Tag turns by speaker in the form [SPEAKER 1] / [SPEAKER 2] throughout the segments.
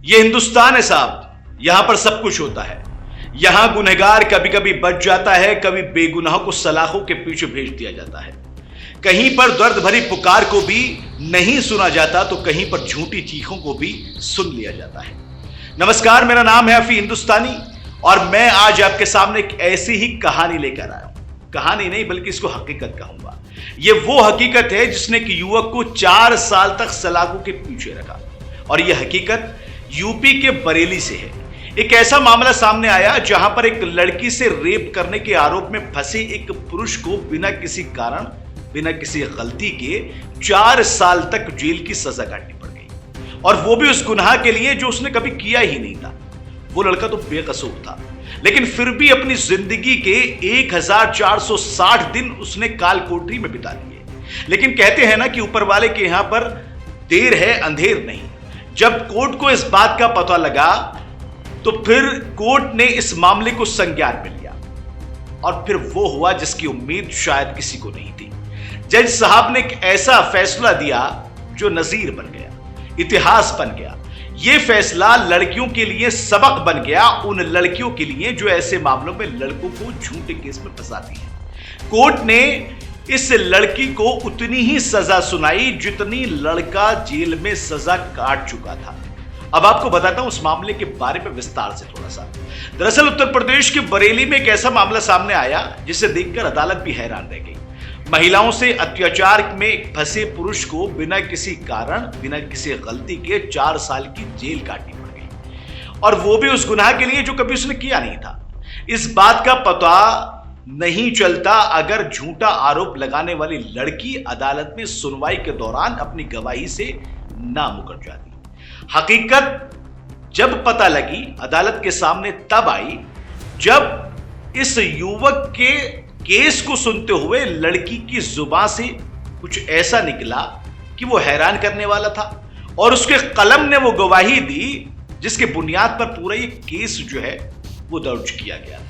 [SPEAKER 1] ये हिंदुस्तान है साहब, यहां पर सब कुछ होता है। यहां गुनहगार कभी कभी बच जाता है, कभी बेगुनाहों को सलाखों के पीछे भेज दिया जाता है। कहीं पर दर्द भरी पुकार को भी नहीं सुना जाता तो कहीं पर झूठी चीखों को भी सुन लिया जाता है। नमस्कार, मेरा नाम है अफी हिंदुस्तानी और मैं आज आपके सामने एक ऐसी ही कहानी लेकर आया हूं। कहानी नहीं बल्कि इसको हकीकत कहूंगा। यह वो हकीकत है जिसने एक युवक को 4 साल तक सलाखों के पीछे रखा और यह हकीकत यूपी के बरेली से है। एक ऐसा मामला सामने आया जहां पर एक लड़की से रेप करने के आरोप में फंसे एक पुरुष को बिना किसी कारण, बिना किसी गलती के 4 साल तक जेल की सजा काटनी पड़ गई, और वो भी उस गुनाह के लिए जो उसने कभी किया ही नहीं था। वो लड़का तो बेकसूर था, लेकिन फिर भी अपनी जिंदगी के 1460 दिन उसने काल कोठरी में बिता दिए। लेकिन कहते हैं ना कि ऊपर वाले के यहां पर देर है अंधेर नहीं। जब कोर्ट को इस बात का पता लगा तो फिर कोर्ट ने इस मामले को संज्ञान में लिया और फिर वो हुआ जिसकी उम्मीद शायद किसी को नहीं थी। जज साहब ने एक ऐसा फैसला दिया जो नजीर बन गया, इतिहास बन गया। यह फैसला लड़कियों के लिए सबक बन गया, उन लड़कियों के लिए जो ऐसे मामलों में लड़कों को झूठे केस में फंसाती हैं। कोर्ट ने इस लड़की को उतनी ही सजा सुनाई जितनी लड़का जेल में सजा काट चुका था। अब आपको बताता हूं उस मामले के बारे में विस्तार से थोड़ा सा। दरअसल उत्तर प्रदेश के बरेली में एक ऐसा मामला सामने आया जिसे देखकर अदालत भी हैरान रह गई। महिलाओं से अत्याचार में फंसे पुरुष को बिना किसी कारण, बिना किसी गलती के 4 साल की जेल काटनी पड़ गई, और वो भी उस गुनाह के लिए जो कभी उसने किया नहीं था। इस बात का पता नहीं चलता अगर झूठा आरोप लगाने वाली लड़की अदालत में सुनवाई के दौरान अपनी गवाही से ना मुकर जाती। हकीकत जब पता लगी अदालत के सामने तब आई जब इस युवक के केस को सुनते हुए लड़की की जुबान से कुछ ऐसा निकला कि वो हैरान करने वाला था, और उसके कलम ने वो गवाही दी जिसके बुनियाद पर पूरा ये केस जो है वो दर्ज किया गया था।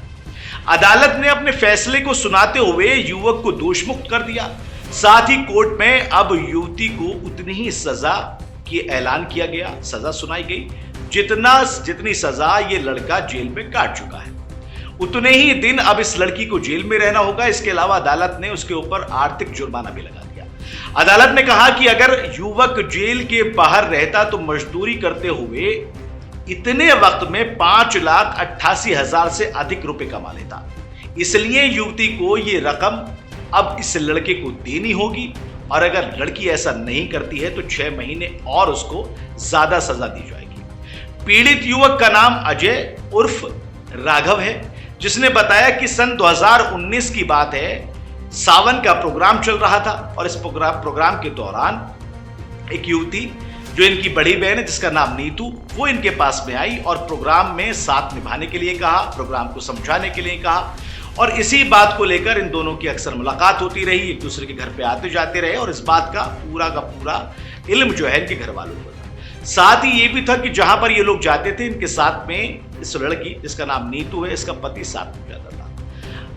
[SPEAKER 1] अदालत ने अपने फैसले को सुनाते हुए युवक को दोषमुक्त कर दिया। साथ ही कोर्ट में अब युवती को उतनी ही सजा की ऐलान किया गया, सजा सुनाई गई जितनी सजा ये लड़का जेल में काट चुका है। उतने ही दिन अब इस लड़की को जेल में रहना होगा। इसके अलावा अदालत ने उसके ऊपर आर्थिक जुर्माना भी लगा दिया। अदालत ने कहा कि अगर युवक जेल के बाहर रहता तो मजदूरी करते हुए इतने वक्त में 5,88,000 से अधिक रुपए कमा लेता। इसलिए युवती को यह रकम अब इस लड़के को देनी होगी, और अगर लड़की ऐसा नहीं करती है तो 6 महीने और उसको ज्यादा सजा दी जाएगी। पीड़ित युवक का नाम अजय उर्फ राघव है, जिसने बताया कि सन 2019 की बात है। सावन का प्रोग्राम चल रहा था और इस प्रोग्राम के दौरान एक युवती जो इनकी बड़ी बहन है जिसका नाम नीतू, वो इनके पास में आई और प्रोग्राम में साथ निभाने के लिए कहा, प्रोग्राम को समझाने के लिए कहा, और इसी बात को लेकर इन दोनों की अक्सर मुलाकात होती रही, एक दूसरे के घर पे आते जाते रहे, और इस बात का पूरा इल्म जो है इनके घर वालों को था। साथ ही ये भी था कि जहां पर ये लोग जाते थे इनके साथ में इस लड़की जिसका नाम नीतू है, इसका पति साथ में जाता था।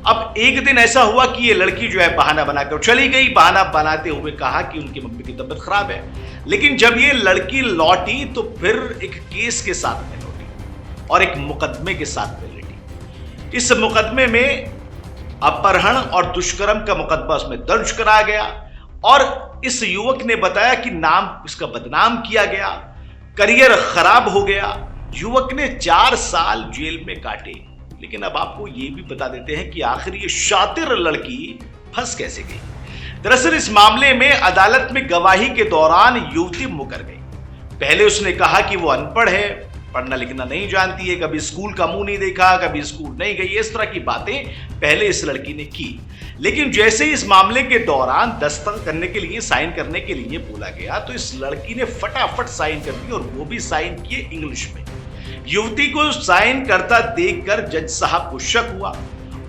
[SPEAKER 1] अब एक दिन ऐसा हुआ कि ये लड़की जो है बहाना बनाकर चली गई। बहाना बनाते हुए कहा कि उनकी मम्मी की तबीयत खराब है, लेकिन जब ये लड़की लौटी तो फिर एक केस के साथ में लौटी और एक मुकदमे के साथ में लौटी। इस मुकदमे में अपहरण और दुष्कर्म का मुकदमा उसमें दर्ज कराया गया, और इस युवक ने बताया कि नाम इसका बदनाम किया गया, करियर खराब हो गया। युवक ने 4 साल जेल में काटे। लेकिन अब आपको यह भी बता देते हैं कि आखिर ये शातिर लड़की फंस कैसे गई। दरअसल इस मामले में अदालत में गवाही के दौरान युवती मुकर गई। पहले उसने कहा कि वो अनपढ़ है, पढ़ना लिखना नहीं जानती है, कभी स्कूल का मुंह नहीं देखा, कभी स्कूल नहीं गई, इस तरह की बातें पहले इस लड़की ने की। लेकिन जैसे ही इस मामले के दौरान दस्तखत करने के लिए, साइन करने के लिए बोला गया तो इस लड़की ने फटाफट साइन कर दी, और वो भी साइन किए इंग्लिश में। युवती को साइन करता देखकर जज साहब को शक हुआ,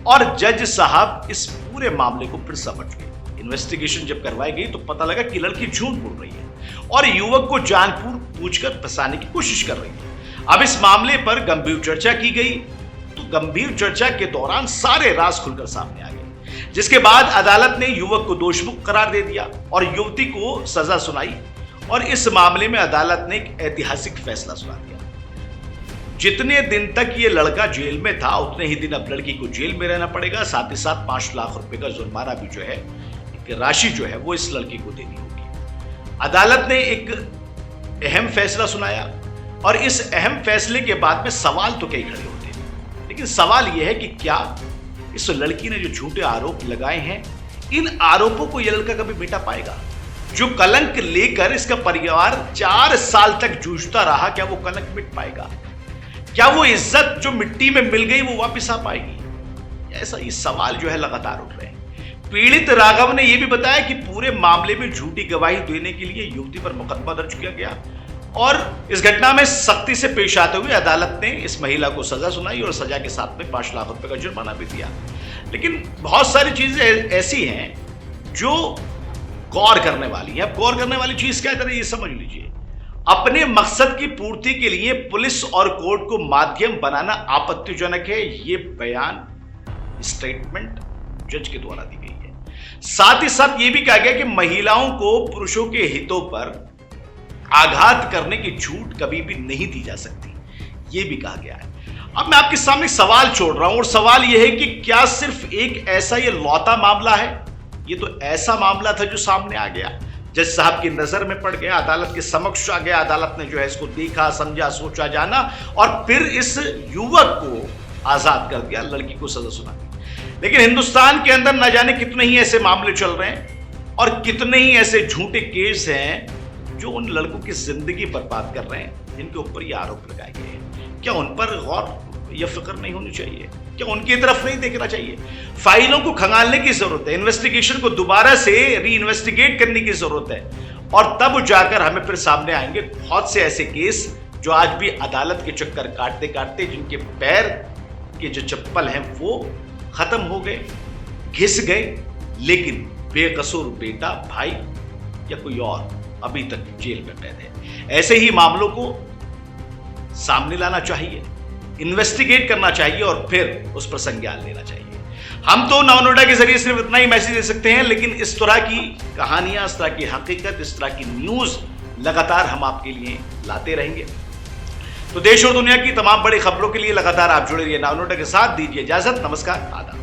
[SPEAKER 1] और जज साहब इस पूरे मामले को फिर समझ गए। इन्वेस्टिगेशन जब करवाई गई तो पता लगा कि लड़की झूठ बोल रही है और युवक को जानबूझकर फंसाने की कोशिश कर रही है। अब इस मामले पर गंभीर चर्चा की गई, तो गंभीर चर्चा के दौरान सारे राज खुलकर सामने आ गए, जिसके बाद अदालत ने युवक को दोषमुक्त करार दे दिया और युवती को सजा सुनाई। और इस मामले में अदालत ने एक ऐतिहासिक फैसला सुना दिया। जितने दिन तक ये लड़का जेल में था उतने ही दिन अब लड़की को जेल में रहना पड़ेगा। साथ ही साथ 5 लाख रुपए का जुर्माना भी जो है, एक राशि जो है वो इस लड़की को देनी होगी। अदालत ने एक अहम फैसला सुनाया और इस अहम फैसले के बाद में सवाल तो कई खड़े होते हैं, लेकिन सवाल यह है कि क्या इस लड़की ने जो झूठे आरोप लगाए हैं, इन आरोपों को यह लड़का कभी मिटा पाएगा? जो कलंक लेकर इसका परिवार 4 साल तक जूझता रहा, क्या वो कलंक मिट पाएगा? क्या वो इज्जत जो मिट्टी में मिल गई वो वापस आ पाएगी? ऐसा ये सवाल जो है लगातार उठ रहे हैं। पीड़ित राघव ने यह भी बताया कि पूरे मामले में झूठी गवाही देने के लिए युवती पर मुकदमा दर्ज किया गया और इस घटना में सख्ती से पेश आते हुए अदालत ने इस महिला को सजा सुनाई और सजा के साथ में 5 लाख रुपए का जुर्माना भी दिया। लेकिन बहुत सारी चीजें ऐसी हैं जो गौर करने वाली है। अब गौर करने वाली चीज क्या करें, ये समझ लीजिए। अपने मकसद की पूर्ति के लिए पुलिस और कोर्ट को माध्यम बनाना आपत्तिजनक है, ये बयान, स्टेटमेंट जज के द्वारा दी गई है। साथ ही साथ यह भी कहा गया कि महिलाओं को पुरुषों के हितों पर आघात करने की छूट कभी भी नहीं दी जा सकती, यह भी कहा गया है। अब मैं आपके सामने सवाल छोड़ रहा हूं और सवाल यह है कि क्या सिर्फ एक ऐसा ये लौता मामला है? ये तो ऐसा मामला था जो सामने आ गया, जज साहब की नजर में पड़ गया, अदालत के समक्ष आ गया, अदालत ने जो है इसको देखा, समझा, सोचा, जाना और फिर इस युवक को आजाद कर दिया, लड़की को सजा सुना दी। लेकिन हिंदुस्तान के अंदर न जाने कितने ही ऐसे मामले चल रहे हैं और कितने ही ऐसे झूठे केस हैं जो उन लड़कों की जिंदगी बर्बाद कर रहे हैं, जिनके ऊपर ये आरोप लगाए गए हैं। क्या उन पर गौर या फिक्र नहीं होनी चाहिए? क्या उनकी तरफ नहीं देखना चाहिए? फाइलों को खंगालने की जरूरत है, इन्वेस्टिगेशन को दोबारा से री इन्वेस्टिगेट करने की जरूरत है और तब जाकर हमें फिर सामने आएंगे बहुत से ऐसे केस जो आज भी अदालत के चक्कर काटते काटते जिनके पैर के जो चप्पल हैं वो खत्म हो गए, घिस गए, लेकिन बेकसूर बेटा, भाई या कोई और अभी तक जेल में कैद है। ऐसे ही मामलों को सामने लाना चाहिए, इन्वेस्टिगेट करना चाहिए और फिर उस पर संज्ञान लेना चाहिए। हम तो नव नोएडा के जरिए सिर्फ इतना ही मैसेज दे सकते हैं, लेकिन इस तरह की कहानियां, इस तरह की हकीकत, इस तरह की न्यूज लगातार हम आपके लिए लाते रहेंगे। तो देश और दुनिया की तमाम बड़ी खबरों के लिए लगातार आप जुड़े रहिए नव नोएडा के साथ। दीजिए इजाजत, नमस्कार, आदाब।